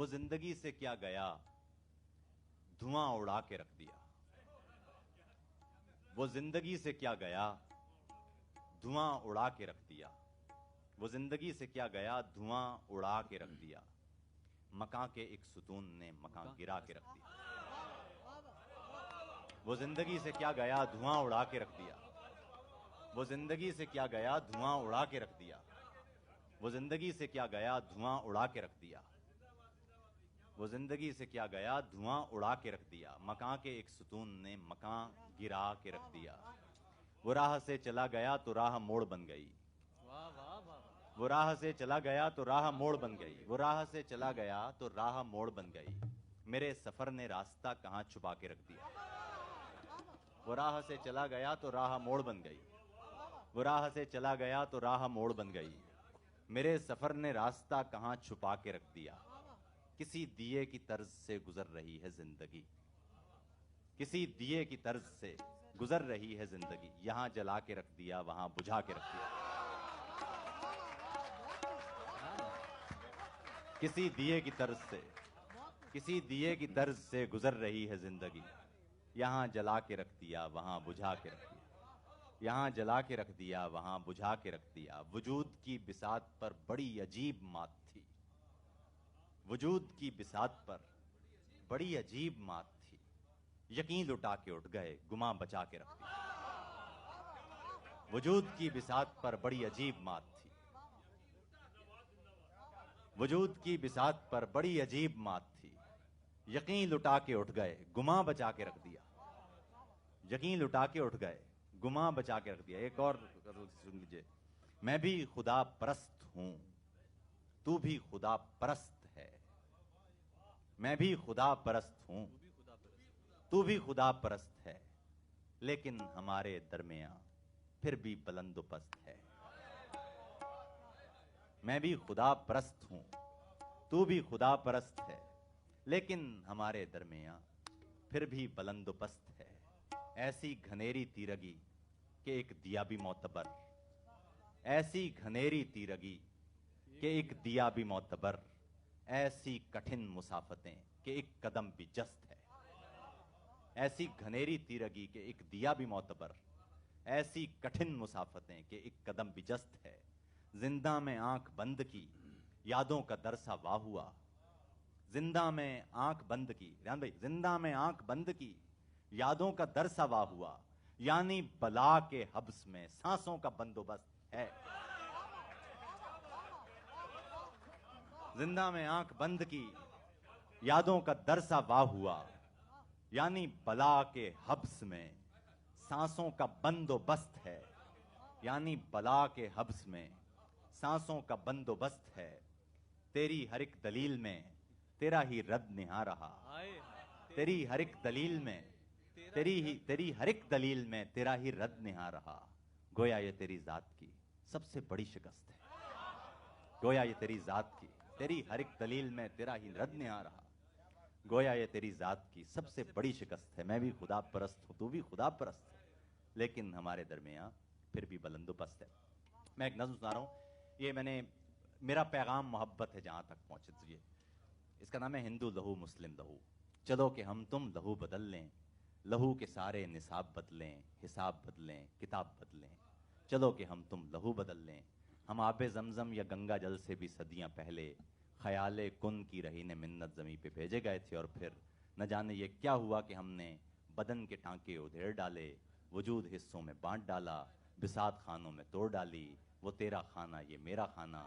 وہ زندگی سے کیا گیا دھواں اڑا کے رکھ دیا. وہ زندگی سے کیا گیا دھواں اڑا کے رکھ دیا. وہ زندگی سے کیا گیا دھواں اڑا کے رکھ دیا. مکاں کے ایک ستون نے مکاں گرا کے رکھ دیا. وہ زندگی سے کیا گیا دھواں اڑا کے رکھ دیا. وہ زندگی سے کیا گیا دھواں اڑا کے رکھ دیا. وہ زندگی سے کیا گیا دھواں اڑا کے رکھ دیا. وہ زندگی سے کیا گیا دھواں اڑا کے رکھ دیا. مکاں کے ایک ستون نے مکاں گرا کے رکھ دیا. وہ راہ سے چلا گیا تو راہ موڑ بن گئی. وہ راہ سے چلا گیا تو راہ موڑ بن گئی. وہ راہ سے چلا گیا تو راہ موڑ بن گئی. میرے سفر نے راستہ کہاں چھپا کے رکھ دیا. وہ راہ سے چلا گیا تو راہ موڑ بن گئی. وہ راہ سے چلا گیا تو راہ موڑ بن گئی. میرے سفر نے راستہ کہاں چھپا کے رکھ دیا. کسی دیے کی طرز سے گزر رہی ہے زندگی. کسی دیے کی طرز سے گزر رہی ہے زندگی. یہاں جلا کے رکھ دیا وہاں بجھا کے رکھ دیا. کسی دیے کی طرز سے کسی دیے کی طرز سے گزر رہی ہے زندگی. یہاں جلا کے رکھ دیا وہاں بجھا کے رکھ دیا. یہاں جلا کے رکھ دیا وہاں بجھا کے رکھ دیا. وجود کی بساط پر بڑی عجیب مات تھی. وجود کی بساط پر بڑی عجیب مات تھی. یقین لٹا کے اٹھ گئے گماں بچا کے رکھ دیا. وجود کی بساط پر بڑی عجیب مات تھی. وجود کی بساط پر بڑی عجیب مات تھی. یقین لٹا کے اٹھ گئے گماں بچا کے رکھ دیا. یقین لٹا کے اٹھ گئے گماں بچا کے رکھ دیا. ایک اور سن لیجیے. میں بھی خدا پرست ہوں تو بھی خدا پرست ہے. میں بھی خدا پرست ہوں تو بھی خدا پرست ہے. لیکن ہمارے درمیاں پھر بھی بلند و پست ہے. میں بھی خدا پرست ہوں تو بھی خدا پرست ہے. لیکن ہمارے درمیاں پھر بھی بلند و پست ہے. ایسی گھنیری تیرگی کہ ایک دیا بھی معتبر. ایسی گھنیری تیرگی کہ ایک دیا بھی معتبر. ایسی کٹھن مسافتیں کہ ایک قدم بھی جست ہے. ایسی گھنیری تیرگی کہ ایک دیا بھی معتبر. ایسی کٹھن مسافتیں کہ ایک قدم بھی جست ہے. زندہ میں آنکھ بند کی یادوں کا درسا واہ ہوا. زندہ میں آنکھ بند کی ریان بھائی زندہ میں آنکھ بند کی یادوں کا درسا واہ ہوا. یعنی بلا کے حبس میں سانسوں کا بندوبست ہے. زندہ میں آنکھ بند کی یادوں کا درسا واہ ہوا. یعنی بلا کے حبس میں سانسوں کا بندوبست ہے. یعنی بلا کے حبس میں سانسوں کا بندوبست ہے. تیری ہر ایک دلیل میں تیرا ہی رد نہا رہا. تیری ہر ایک دلیل میں تیری ہر ایک دلیل میں تیرا ہی رد نہا رہا. گویا یہ تیری ذات کی سب سے بڑی شکست ہے. گویا یہ تیری ذات کی تیری ہر ایک دلیل میں تیرا ہی رد نہا رہا. گویا یہ تیری ذات کی سب سے بڑی شکست ہے. میں بھی خدا پرست ہوں تو بھی خدا پرست ہے. لیکن ہمارے درمیاں پھر بھی بلند و پست ہے. میں ایک نظم سنا رہا ہوں. یہ میرا پیغام محبت ہے جہاں تک پہنچے تو اس کا نام ہے ہندو لہو مسلم لہو. چلو کہ ہم تم لہو بدل لیں. لہو کے سارے نصاب بدلیں حساب بدلیں کتاب بدلیں. چلو کہ ہم تم لہو بدل لیں. ہم آب زمزم یا گنگا جل سے بھی صدیاں پہلے خیال کن کی رہی نے منت زمیں پہ بھیجے گئے تھے. اور پھر نہ جانے یہ کیا ہوا کہ ہم نے بدن کے ٹانکے ادھیڑ ڈالے. وجود حصوں میں بانٹ ڈالا. بساط خانوں میں توڑ ڈالی. وہ تیرا خانہ یہ میرا خانہ.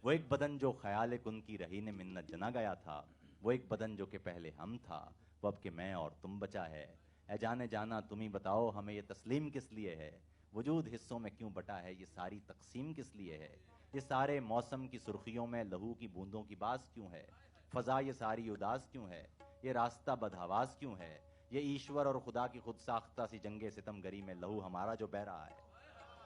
وہ ایک بدن جو خیال کن کی رہی نے منت جنا گیا تھا. وہ ایک بدن جو کہ پہلے ہم تھا وہ اب کہ میں اور تم بچا ہے. اے جانے جانا تم ہی بتاؤ ہمیں یہ تسلیم کس لیے ہے. وجود حصوں میں کیوں بٹا ہے یہ ساری تقسیم کس لیے ہے. یہ سارے موسم کی سرخیوں میں لہو کی بوندوں کی باس کیوں ہے. فضا یہ ساری اداس کیوں ہے. یہ راستہ بدحواس کیوں ہے. یہ ایشور اور خدا کی خود ساختہ سی جنگ ستم گری میں لہو ہمارا جو بہ رہا ہے.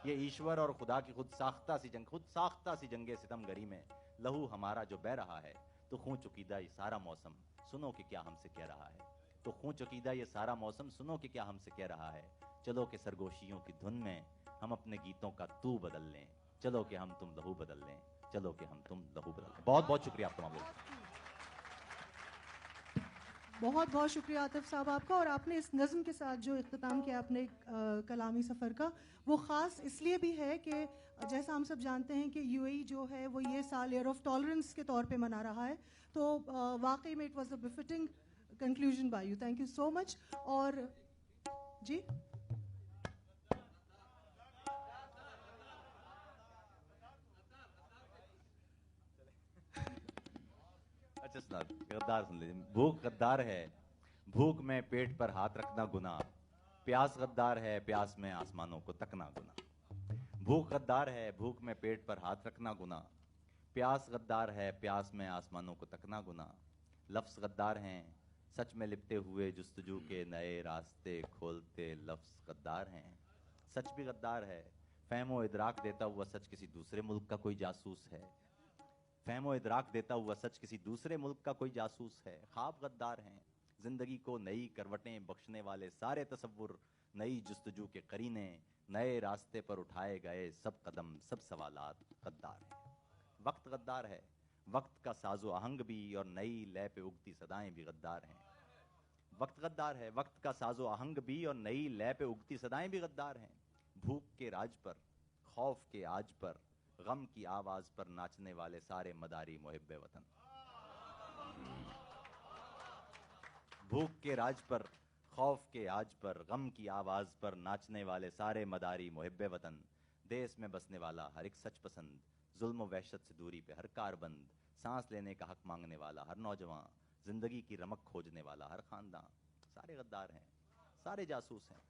یہ ایشور اور خدا کی خود ساختہ سی جنگ ستم گری میں لہو ہمارا جو بہ رہا ہے. تو خون چکیدہ یہ سارا موسم سنو کہ کیا ہم سے کہہ رہا ہے. تو خون چکیدہ یہ سارا موسم سنو کہ کیا ہم سے کہہ رہا ہے. چلو کہ سرگوشیوں کی دھن میں ہم اپنے گیتوں کا تو بدل لیں. چلو کہ ہم تم لہو بدل لیں. چلو کہ ہم تم لہو بدل لیں. بہت بہت شکریہ آپ تمام لوگ. بہت بہت شکریہ عاطف صاحب آپ کا. اور آپ نے اس نظم کے ساتھ جو اختتام کیا اپنے کلامی سفر کا، وہ خاص اس لیے بھی ہے کہ جیسا ہم سب جانتے ہیں کہ یو اے ای جو ہے وہ یہ سال ایئر آف ٹالرنس کے طور پہ منا رہا ہے، تو واقعی میں it was a befitting conclusion by you. Thank you so much. اور جی اچھا سنا غدار سن لیجیے. بھوک غدار ہے، بھوک میں پیٹ پر ہاتھ رکھنا گناہ. پیاس غدار ہے، پیاس میں آسمانوں کو تکنا گناہ. بھوک غدار ہے، بھوک میں پیٹ پر ہاتھ رکھنا گناہ. پیاس غدار ہے، پیاس میں آسمانوں کو تکنا گناہ. لفظ غدار ہیں، سچ میں لپٹے ہوئے جستجو کے نئے راستے کھولتے لفظ غدار ہیں. سچ بھی غدار ہے، فہم و ادراک دیتا ہوا سچ کسی دوسرے ملک کا کوئی جاسوس ہے. فہم و ادراک دیتا ہوا سچ کسی دوسرے ملک کا کوئی جاسوس ہے. خواب غدار ہیں، زندگی کو نئی کروٹیں بخشنے والے سارے تصور، نئی جستجو کے قرینے، نئے راستے پر اٹھائے گئے سب قدم، سب سوالات غدار ہیں. وقت غدار ہے، وقت کا ساز و آہنگ بھی اور نئی لے پہ اگتی صدائیں بھی غدار ہیں. وقت غدار ہے، وقت کا ساز و آہنگ بھی اور نئی لے پہ اگتی صدائیں بھی غدار ہیں. بھوک کے راج پر، خوف کے آج پر، غم کی آواز پر ناچنے والے سارے مداری محب وطن. بھوک کے راج پر، خوف کے آج پر، غم کی آواز پر ناچنے والے سارے مداری محب وطن. دیس میں بسنے والا ہر ایک سچ پسند، ظلم و وحشت سے دوری پہ ہر کار بند، سانس لینے کا حق مانگنے والا ہر نوجوان، زندگی کی رمق کھوجنے والا ہر خاندان. سارے غدار ہیں، سارے جاسوس ہیں،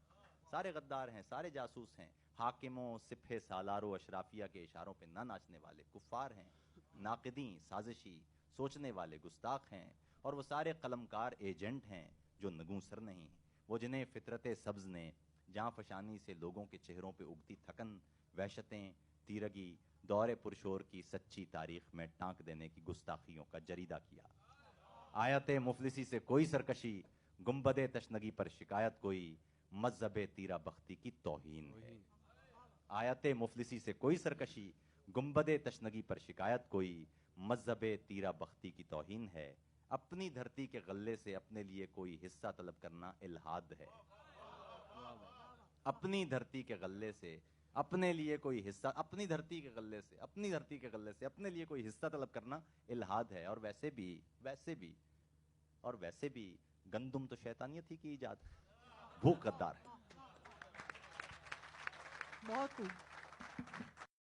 سارے غدار ہیں، سارے جاسوس ہیں. حاکموں، سپہ سالاروں، اشرافیہ کے اشاروں پہ نہ ناچنے والے کفار ہیں. ناقدین، سازشی، سوچنے والے گستاخ ہیں. اور وہ سارے قلمکار ایجنٹ ہیں جو نگوسر نہیں، وہ جنہیں فطرت سبز نے جاں فشانی سے لوگوں کے چہروں پہ اگتی تھکن، وحشتیں، تیرگی، دور پرشور کی سچی تاریخ میں ٹانک دینے کی گستاخیوں کا جریدہ کیا. آیت مفلسی سے کوئی سرکشی، گنبد تشنگی پر شکایت کوئی، مذہب تیرا بختی کی توہین ہے. آیت مفلسی سے کوئی سرکشی، گنبد تشنگی پر شکایت کوئی، مذہب تیرا بختی کی توہین ہے. اپنی دھرتی کے غلے سے اپنے لیے کوئی حصہ طلب کرنا الہاد ہے. اپنی دھرتی کے غلے سے اپنے لیے کوئی حصہ، اپنی دھرتی کے غلے سے، اپنی دھرتی کے غلے سے اپنے لیے کوئی حصہ طلب کرنا الہاد ہے. اور ویسے بھی گندم تو شیطانیت ہی کی ایجاد ہے. بھوک غدار ہے. بہت خوب.